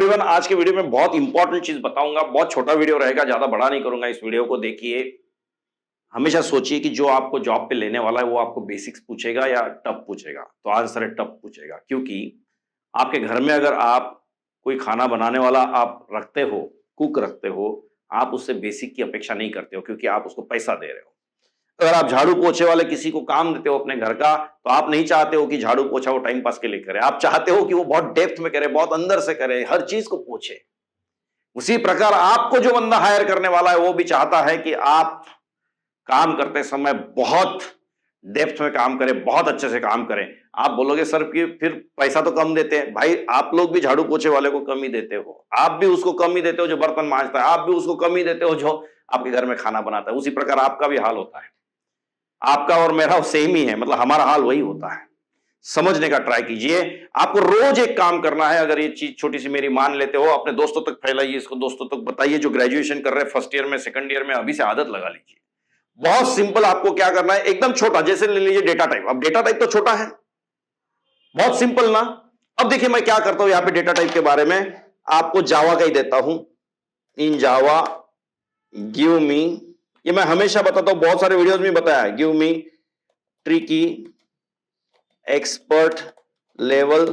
Everyone, आज के video में बहुत इंपॉर्टेंट चीज बताऊंगा। बहुत छोटा वीडियो रहेगा, ज्यादा बड़ा नहीं करूंगा। इस वीडियो को देखिए। हमेशा सोचिए कि जो आपको जॉब पे लेने वाला है वो आपको बेसिक्स पूछेगा या टफ पूछेगा। तो आंसर है टफ पूछेगा, क्योंकि आपके घर में अगर आप कोई खाना बनाने वाला आप रखते हो, कुक रखते हो, आप उससे बेसिक की अपेक्षा नहीं करते हो, क्योंकि आप उसको पैसा दे रहे हो। अगर आप झाड़ू पोछे वाले किसी को काम देते हो अपने घर का, तो आप नहीं चाहते हो कि झाड़ू पोछा वो टाइम पास के लिए करे। आप चाहते हो कि वो बहुत डेप्थ में करे, बहुत अंदर से करे, हर चीज को पूछे। उसी प्रकार आपको जो बंदा हायर करने वाला है वो भी चाहता है कि आप काम करते समय बहुत डेप्थ में काम करें, बहुत अच्छे से काम करें। आप बोलोगे सर कि फिर पैसा तो कम देते हैं। भाई, आप लोग भी झाड़ू पोछे वाले को कम ही देते हो, आप भी उसको कम ही देते हो जो बर्तन मांजता है, आप भी उसको कम ही देते हो जो आपके घर में खाना बनाता है। उसी प्रकार आपका भी हाल होता है। आपका और मेरा सेम ही है, मतलब हमारा हाल वही होता है। समझने का ट्राई कीजिए। आपको रोज एक काम करना है। अगर ये चीज छोटी सी मेरी मान लेते हो, अपने दोस्तों तक फैलाइए, इसको दोस्तों तक बताइए जो ग्रेजुएशन कर रहे हैं, फर्स्ट ईयर में, सेकंड ईयर में, अभी से आदत लगा लीजिए। बहुत सिंपल। आपको क्या करना है, एकदम छोटा, जैसे ले लीजिए डेटा टाइप। अब डेटा टाइप तो छोटा है, बहुत सिंपल ना। अब देखिए मैं क्या करता हूं यहां पे डेटा टाइप के बारे में, आपको जावा का ही देता हूं। इन जावा गिव मी, ये मैं हमेशा बताता हूं, बहुत सारे वीडियोस में बताया, give me tricky expert level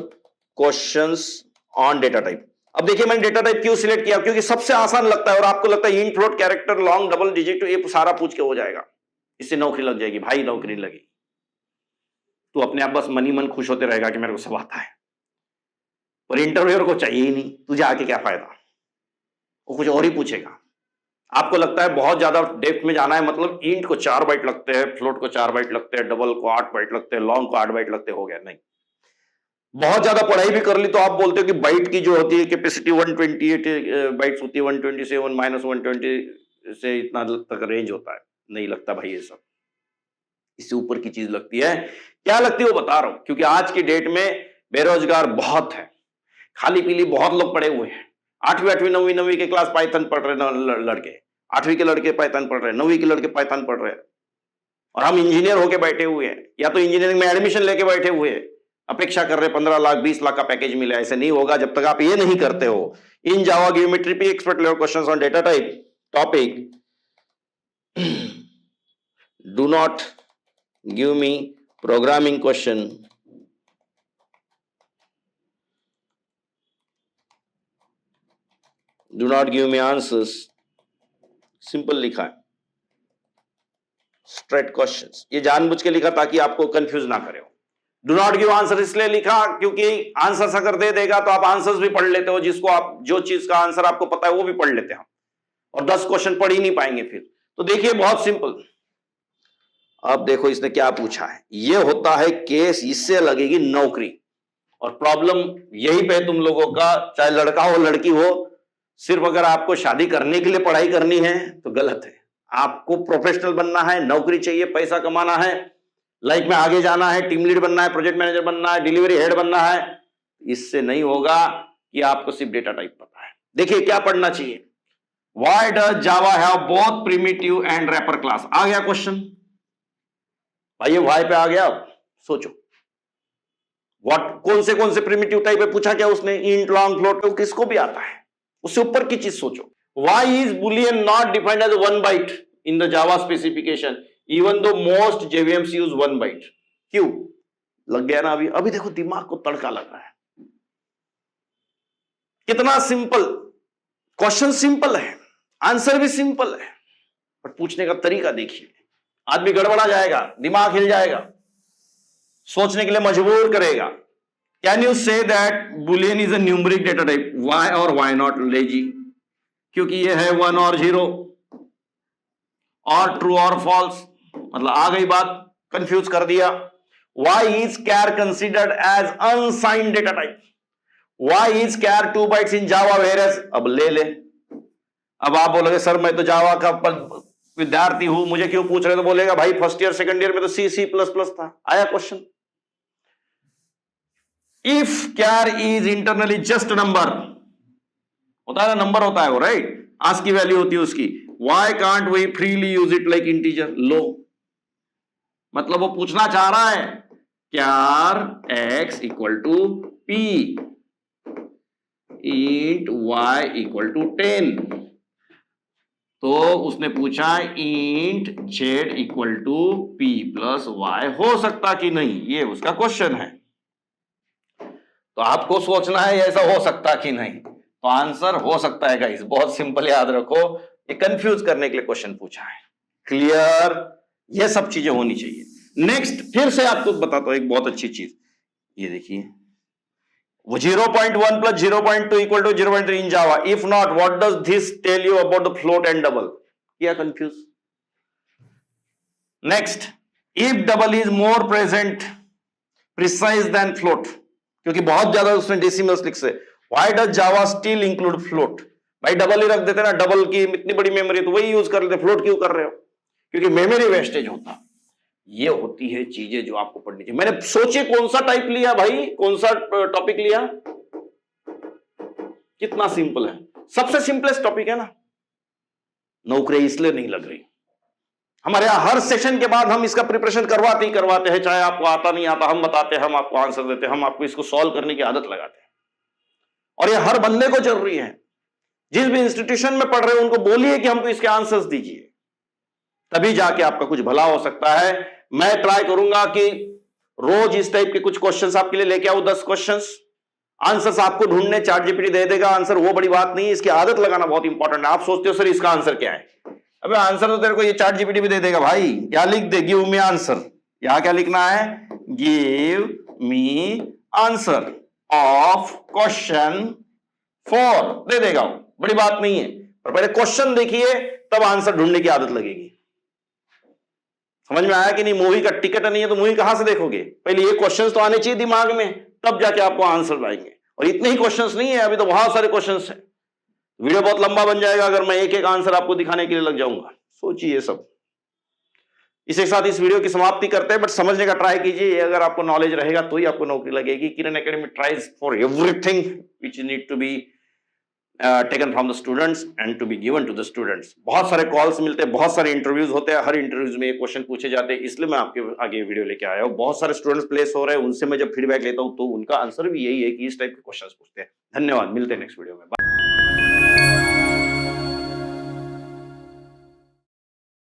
questions on data type. अब देखिए मैंने डेटा टाइप क्यों सिलेक्ट किया, क्योंकि सबसे आसान लगता है। और आपको लगता है int, float, character, long, double digit, ये सारा पूछ के हो जाएगा, इससे नौकरी लग जाएगी। भाई नौकरी नहीं लगी तो अपने आप बस मन ही मन खुश होते रहेगा कि मेरे को सब आता है, पर इंटरव्यूअर को चाहिए ही नहीं। तुझे आके क्या फायदा, वो कुछ और ही पूछेगा। आपको लगता है बहुत ज्यादा डेप्थ में जाना है, मतलब इंट को 4 बाइट लगते हैं, फ्लोट को 4 बाइट लगते हैं, डबल को 8 बाइट लगते हैं, लॉन्ग को 8 बाइट लगते, हो गया? नहीं। बहुत ज्यादा पढ़ाई भी कर ली तो आप बोलते हो कि बाइट की जो होती है कैपेसिटी 128 बाइट्स होती है, 127 माइनस 120 से इतना तक रेंज होता है। नहीं लगता भाई, ये सब इससे ऊपर की चीज लगती है। क्या लगती है वो बता रहा हूं, क्योंकि आज की डेट में बेरोजगार बहुत है, खाली पीली बहुत लोग पड़े हुए हैं। 8वीं 8वीं 9वीं 9वीं के क्लास पाइथन पढ़ रहे लड़के, 8वीं के लड़के पाइथन पढ़ रहे हैं, 9वीं के लड़के पाइथन पढ़ रहे हैं, और हम इंजीनियर होके बैठे हुए हैं, या तो इंजीनियरिंग में एडमिशन लेके बैठे हुए हैं, अपेक्षा कर रहे 15 लाख 20 लाख का पैकेज मिले। ऐसे नहीं होगा जब तक आप ये नहीं करते हो। In Java give me tricky expert level questions on data type topic, do not give me programming question, do not give me answers. Simple लिखा है, स्ट्रेट क्वेश्चंस। ये जानबूझ के लिखा ताकि आपको कंफ्यूज ना करे। डू नॉट गिव आंसर इसलिए लिखा क्योंकि आंसर्स अगर दे देगा तो आप आंसर्स भी पढ़ लेते हो, जिसको आप, जो चीज का आंसर आपको पता है वो भी पढ़ लेते हैं हम, और 10 क्वेश्चन पढ़ ही नहीं पाएंगे फिर। तो देखिए बहुत सिंपल। अब देखो इसने क्या पूछा है, ये होता है केस, इससे लगेगी नौकरी। और प्रॉब्लम यही पे तुम लोगों का, चाहे लड़का हो लड़की हो, सिर्फ अगर आपको शादी करने के लिए पढ़ाई करनी है तो गलत है। आपको प्रोफेशनल बनना है, नौकरी चाहिए, पैसा कमाना है, लाइफ में आगे जाना है, टीम लीड बनना है, प्रोजेक्ट मैनेजर बनना है, डिलीवरी हेड बनना है, इससे नहीं होगा कि आपको सिर्फ डेटा टाइप पता है। देखिए क्या पढ़ना चाहिए, why does Java have both primitive and wrapper class. आ गया क्वेश्चन भाई, व्हाई पे आ गया। सोचो व्हाट, कौन से प्रिमिटिव टाइप है पूछा क्या उसने, इंट, लॉन्ग, फ्लोट, किसको भी आता है। उससे ऊपर की चीज सोचो, why is boolean not defined as 1 byte in the Java specification even though most JVMs use 1 byte. क्यों? लग गया ना अभी? अभी देखो दिमाग को तड़का लग रहा है। कितना सिंपल क्वेश्चन, सिंपल है, आंसर भी सिंपल है, पर पूछने का तरीका देखिए, आदमी गड़बड़ा जाएगा, दिमाग हिल जाएगा, सोचने के लिए मजबूर करेगा। Can you say that Boolean is a numeric data type, why और व्हाई नॉट लेजी, क्योंकि ये है 1 और 0, और ट्रू और फॉल्स, मतलब आ गई बात, कंफ्यूज कर दिया। Why is char considered as unsigned data type, why is char 2 bytes in Java whereas. अब ले ले, अब आप बोलोगे सर मैं तो जावा का विद्यार्थी हूं, मुझे क्यों पूछ रहे? तो बोलेगा भाई फर्स्ट ईयर सेकंड ईयर में तो C++ था। आया question, if char is internally just number, होता है ना, नंबर होता है वो, राइट, आज की वैल्यू होती है उसकी, why can't we freely use it like integer. लो, मतलब वो पूछना चाह रहा है क्या x equal to p, int y equal to 10। तो उसने पूछा int z equal to p plus y हो सकता कि नहीं, ये उसका क्वेश्चन है। तो आपको सोचना है ऐसा हो सकता कि नहीं, तो आंसर हो सकता है गाइस, बहुत सिंपल याद रखो, ये कंफ्यूज करने के लिए क्वेश्चन पूछा है। क्लियर, ये सब चीजें होनी चाहिए। नेक्स्ट फिर से आपको बताता हूं एक बहुत अच्छी चीज, ये देखिए, वो 0.1 plus 0.2 equal to 0.3 in Java, if not what does this tell you about the float and double, किया confuse. Next, if double is more present precise then float, क्योंकि बहुत ज्यादा उसमें डेसिमल्स लिख से, why does Java still include float, भाई double ही रख देते ना, डबल की इतनी बड़ी मेमोरी तो वही यूज कर लेते, फ्लोट क्यों कर रहे हो, क्योंकि मेमोरी वेस्टेज होता। ये होती है चीजें जो आपको पढ़नी चाहिए। मैंने सोचे कौन सा टाइप लिया भाई, कौन सा टॉपिक लिया, कितना सिंपल है, सबसे सिंपलेस्ट टॉपिक है ना। नौकरी इसलिए नहीं लग रही, हमारे यहां हर सेशन के बाद हम इसका प्रिपरेशन करवाते ही करवाते हैं, चाहे आपको आता नहीं आता हम बताते हैं, हम आपको आंसर देते हैं, हम आपको इसको सॉल्व करने की आदत लगाते हैं। और ये हर बंदे को जरूरी है, जिस भी इंस्टीट्यूशन में पढ़ रहे हो उनको बोलिए कि हमको इसके आंसर्स दीजिए, तभी जाके आपका कुछ भला हो सकता है। मैं ट्राई करूंगा कि रोज इस टाइप के कुछ क्वेश्चंस आपके लिए लेके आऊं, 10 क्वेश्चंस, आंसर्स आपको ढूंढने चैट जीपीटी दे देगा आंसर, वो बड़ी बात नहीं है, इसकी आदत लगाना बहुत इंपॉर्टेंट है। आप सोचते हो सर इसका आंसर क्या है, अबे आंसर तो तेरे को ये चैट जीपीटी भी दे देगा भाई, क्या लिख दे, गिव मी आंसर, यहां क्या लिखना है, give me answer of question 4, दे देगा वो, बड़ी बात नहीं है। पर पहले क्वेश्चन देखिए तब आंसर ढूंढने की आदत लगेगी। समझ में आया कि नहीं, मूवी का टिकट नहीं है तो मूवी कहां से देखोगे, पहले ये क्वेश्चंस तो आने चाहिए दिमाग में, तब जाके आपको आंसर आएंगे। और इतने ही क्वेश्चंस नहीं है, अभी तो बहुत सारे क्वेश्चंस हैं, वीडियो बहुत लंबा बन जाएगा अगर मैं एक एक आंसर आपको दिखाने के लिए लग जाऊंगा। सोचिए सब। इसके साथ इस वीडियो की समाप्ति करते हैं, बट समझने का ट्राई कीजिए, अगर आपको नॉलेज रहेगा तो ही आपको नौकरी लगेगी। Kiran academy tries for everything which need to be taken from the students and to be given to the students. बहुत सारे कॉल्स मिलते हैं, बहुत सारे इंटरव्यूज होते हैं, हर इंटरव्यूज में ये क्वेश्चन पूछे जाते हैं, इसलिए मैं आपके आगे वीडियो लेके आया हूं। बहुत सारे स्टूडेंट्स प्लेस हो रहे हैं, उनसे मैं जब फीडबैक लेता हूं तो उनका आंसर भी यही है कि इस टाइप के क्वेश्चन पूछते हैं। धन्यवाद, मिलते हैं नेक्स्ट वीडियो में।